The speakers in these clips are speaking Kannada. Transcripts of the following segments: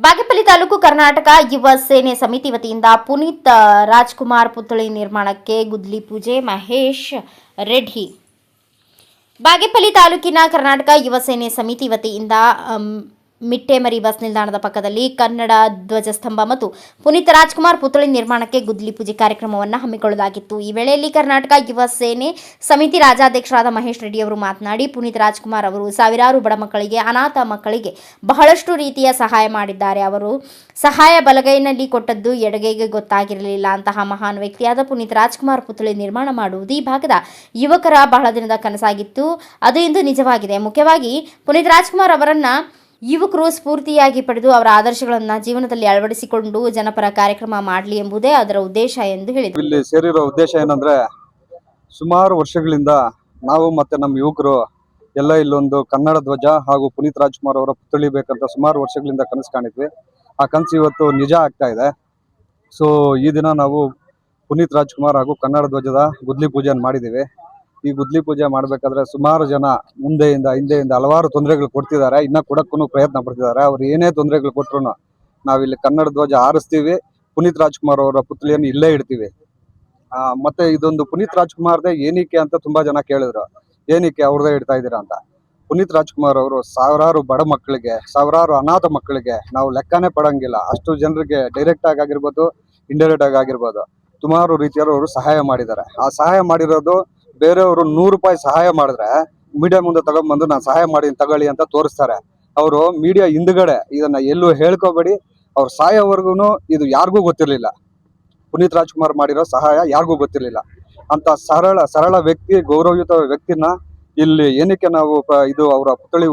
ಬಾಗೇಪಲ್ಲಿ ತಾಲೂಕು ಕರ್ನಾಟಕ ಯುವ ಸೇನೆ ಸಮಿತಿ ವತಿಯಿಂದ ಪುನೀತ್ ರಾಜ್ಕುಮಾರ್ ಪುತ್ಥಳಿ ನಿರ್ಮಾಣಕ್ಕೆ ಗುದ್ಲಿ ಪೂಜೆ. ಮಹೇಶ್ ರೆಡ್ಡಿ. ಬಾಗೇಪಲ್ಲಿ ತಾಲೂಕಿನ ಕರ್ನಾಟಕ ಯುವ ಸೇನೆ ಸಮಿತಿ ವತಿಯಿಂದ ಮಿಟ್ಟೆಮರಿ ಬಸ್ ನಿಲ್ದಾಣದ ಪಕ್ಕದಲ್ಲಿ ಕನ್ನಡ ಧ್ವಜಸ್ತಂಭ ಮತ್ತು ಪುನೀತ್ ರಾಜ್ಕುಮಾರ್ ಪುತ್ಥಳಿ ನಿರ್ಮಾಣಕ್ಕೆ ಗುದ್ಲಿ ಪೂಜೆ ಕಾರ್ಯಕ್ರಮವನ್ನು ಹಮ್ಮಿಕೊಳ್ಳಲಾಗಿತ್ತು. ಈ ವೇಳೆಯಲ್ಲಿ ಕರ್ನಾಟಕ ಯುವ ಸೇನೆ ಸಮಿತಿ ರಾಜ್ಯಾಧ್ಯಕ್ಷರಾದ ಮಹೇಶ್ ರೆಡ್ಡಿ ಅವರು ಮಾತನಾಡಿ, ಪುನೀತ್ ರಾಜ್ಕುಮಾರ್ ಅವರು ಸಾವಿರಾರು ಬಡ ಮಕ್ಕಳಿಗೆ, ಅನಾಥ ಮಕ್ಕಳಿಗೆ ಬಹಳಷ್ಟು ರೀತಿಯ ಸಹಾಯ ಮಾಡಿದ್ದಾರೆ. ಅವರು ಸಹಾಯ ಬಲಗೈನಲ್ಲಿ ಕೊಟ್ಟದ್ದು ಎಡಗೈಗೆ ಗೊತ್ತಾಗಿರಲಿಲ್ಲ. ಅಂತಹ ಮಹಾನ್ ವ್ಯಕ್ತಿಯಾದ ಪುನೀತ್ ರಾಜ್ಕುಮಾರ್ ಪುತ್ಥಳಿ ನಿರ್ಮಾಣ ಮಾಡುವುದು ಈ ಭಾಗದ ಯುವಕರ ಬಹಳ ದಿನದ ಕನಸಾಗಿತ್ತು. ಅದು ಇಂದು ನಿಜವಾಗಿದೆ. ಮುಖ್ಯವಾಗಿ ಪುನೀತ್ ರಾಜ್ಕುಮಾರ್ ಅವರನ್ನ ಯುವಕರು ಸ್ಫೂರ್ತಿಯಾಗಿ ಪಡೆದು ಅವರ ಆದರ್ಶಗಳನ್ನು ಜೀವನದಲ್ಲಿ ಅಳವಡಿಸಿಕೊಂಡು ಜನಪರ ಕಾರ್ಯಕ್ರಮ ಮಾಡಲಿ ಎಂಬುದೇ ಅದರ ಉದ್ದೇಶ ಎಂದು ಹೇಳಿದರು. ಇಲ್ಲಿ ಸೇರಿರೋ ಉದ್ದೇಶ ಏನಂದ್ರೆ, ಸುಮಾರು ವರ್ಷಗಳಿಂದ ನಾವು ಮತ್ತೆ ನಮ್ಮ ಯುವಕರು ಎಲ್ಲ ಇಲ್ಲೊಂದು ಕನ್ನಡ ಧ್ವಜ ಹಾಗೂ ಪುನೀತ್ ರಾಜ್ಕುಮಾರ್ ಅವರ ಪುತ್ಥಳಿ ಬೇಕಂತ ಸುಮಾರು ವರ್ಷಗಳಿಂದ ಕನಸು ಕಾಣಿದ್ವಿ. ಆ ಕನಸು ಇವತ್ತು ನಿಜ ಆಗ್ತಾ ಇದೆ. ಸೊ ಈ ದಿನ ನಾವು ಪುನೀತ್ ರಾಜ್ಕುಮಾರ್ ಹಾಗೂ ಕನ್ನಡ ಧ್ವಜದ ಗುದ್ಲಿ ಪೂಜೆಯನ್ನು ಮಾಡಿದ್ದೀವಿ. ಈ ಗುದ್ಲಿ ಪೂಜೆ ಮಾಡಬೇಕಾದ್ರೆ ಸುಮಾರು ಜನ ಹಿಂದೆಯಿಂದ ಹಲವಾರು ತೊಂದರೆಗಳು ಕೊಡ್ತಿದ್ದಾರೆ, ಇನ್ನ ಕೊಡಕ್ಕೂ ಪ್ರಯತ್ನ ಪಡ್ತಿದ್ದಾರೆ. ಅವ್ರು ಏನೇ ತೊಂದರೆಗಳು ಕೊಟ್ಟರು ನಾವಿಲ್ಲಿ ಕನ್ನಡ ಧ್ವಜ ಹಾರಿಸ್ತೀವಿ, ಪುನೀತ್ ರಾಜ್ಕುಮಾರ್ ಅವರ ಪುತ್ಥಳಿಯನ್ನು ಇಲ್ಲೇ ಇಡ್ತೀವಿ. ಮತ್ತೆ ಇದೊಂದು ಪುನೀತ್ ರಾಜ್ಕುಮಾರ್ದೇ ಏನಕ್ಕೆ ಅಂತ ತುಂಬಾ ಜನ ಕೇಳಿದ್ರು, ಏನಕ್ಕೆ ಅವ್ರದೇ ಇಡ್ತಾ ಇದ್ದೀರಾ ಅಂತ. ಪುನೀತ್ ರಾಜ್ಕುಮಾರ್ ಅವರು ಸಾವಿರಾರು ಬಡ ಮಕ್ಕಳಿಗೆ, ಸಾವಿರಾರು ಅನಾಥ ಮಕ್ಕಳಿಗೆ ನಾವು ಲೆಕ್ಕನೇ ಪಡಂಗಿಲ್ಲ, ಅಷ್ಟು ಜನರಿಗೆ ಡೈರೆಕ್ಟ್ ಆಗಿರ್ಬೋದು, ಇಂಡೈರೆಕ್ಟ್ ಆಗಿರ್ಬೋದು, ಸುಮಾರು ರೀತಿಯವರು ಅವರು ಸಹಾಯ ಮಾಡಿದ್ದಾರೆ. ಆ ಸಹಾಯ ಮಾಡಿರೋದು ಬೇರೆಯವರು 100 ರೂಪಾಯಿ ಸಹಾಯ ಮಾಡಿದ್ರೆ ಮೀಡಿಯಾ ಮುಂದೆ ತಗೊಂಡ್ಬಂದು ನಾನು ಸಹಾಯ ಮಾಡಿ ತಗೊಳ್ಳಿ ಅಂತ ತೋರಿಸ್ತಾರೆ. ಅವರು ಮೀಡಿಯಾ ಹಿಂದ್ಗಡೆ ಇದನ್ನ ಎಲ್ಲೂ ಹೇಳ್ಕೋಬೇಡಿ, ಅವ್ರ ಸಹಾಯವರೆಗೂ ಇದು ಯಾರಿಗೂ ಗೊತ್ತಿರಲಿಲ್ಲ. ಪುನೀತ್ ರಾಜ್ಕುಮಾರ್ ಮಾಡಿರೋ ಸಹಾಯ ಯಾರಿಗೂ ಗೊತ್ತಿರಲಿಲ್ಲ. ಅಂತ ಸರಳ ವ್ಯಕ್ತಿ, ಗೌರವಯುತ ವ್ಯಕ್ತಿನ ಇಲ್ಲಿ ಏನಕ್ಕೆ ನಾವು ಇದು ಅವರ ಪುತ್ಥಳಿ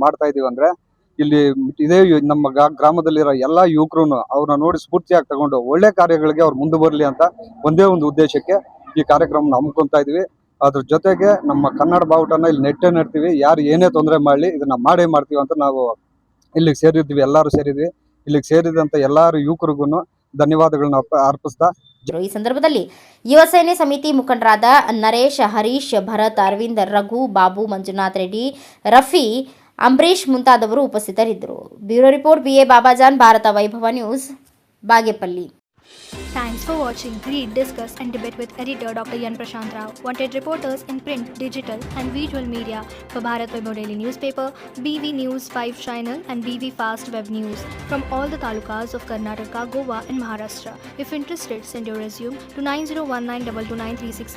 ಮಾಡ್ತಾ ಇದೀವಿ ಅಂದ್ರೆ, ಇಲ್ಲಿ ಇದೇ ನಮ್ಮ ಗ್ರಾಮದಲ್ಲಿರೋ ಎಲ್ಲಾ ಯುವಕರು ಅವ್ರನ್ನ ನೋಡಿ ಸ್ಫೂರ್ತಿಯಾಗಿ ತಗೊಂಡು ಒಳ್ಳೆ ಕಾರ್ಯಗಳಿಗೆ ಅವ್ರು ಮುಂದೆ ಬರಲಿ ಅಂತ ಒಂದೇ ಒಂದು ಉದ್ದೇಶಕ್ಕೆ ಈ ಕಾರ್ಯಕ್ರಮ ಹಮ್ಮಿಕೊಂತಾ ಇದೀವಿ. ಅದ್ರ ಜೊತೆಗೆ ನಮ್ಮ ಕನ್ನಡ ಬಾವುಟನ ಇಲ್ಲಿ ನೆಡ್ತೀವಿ. ಯಾರು ಏನೇ ತೊಂದರೆ ಮಾಡಲಿ ಇದನ್ನ ಮಾಡೇ ಮಾಡ್ತೀವಿ ಅಂತ ನಾವು ಇಲ್ಲಿಗೆ ಸೇರಿದ್ವಿ. ಎಲ್ಲರೂ ಸೇರಿದ್ವಿ. ಇಲ್ಲಿಗೆ ಸೇರಿದಂತ ಎಲ್ಲಾರು ಯುವಕರಿಗೂ ಧನ್ಯವಾದಗಳನ್ನ ಅರ್ಪಿಸ್ತಾ, ಈ ಸಂದರ್ಭದಲ್ಲಿ ಯುವ ಸೇನೆ ಸಮಿತಿ ಮುಖಂಡರಾದ ನರೇಶ್, ಹರೀಶ್, ಭರತ್, ಅರವಿಂದ್, ರಘು, ಬಾಬು, ಮಂಜುನಾಥ್ ರೆಡ್ಡಿ, ರಫಿ, ಅಂಬರೀಶ್ ಮುಂತಾದವರು ಉಪಸ್ಥಿತರಿದ್ದರು. Bureau report BA Babajan, Bharat Vaibhav news, Bagepalli. Thanks for watching. Read, discuss and debate with editor Dr. Yan Prashant Rao. Wanted reporters in print, digital and visual media for Bharat Vaibhav Daily Newspaper, BV News 5 Channel and BV Fast Web News from all the talukas of Karnataka, Goa and Maharashtra. If interested, send your resume to 9019229369.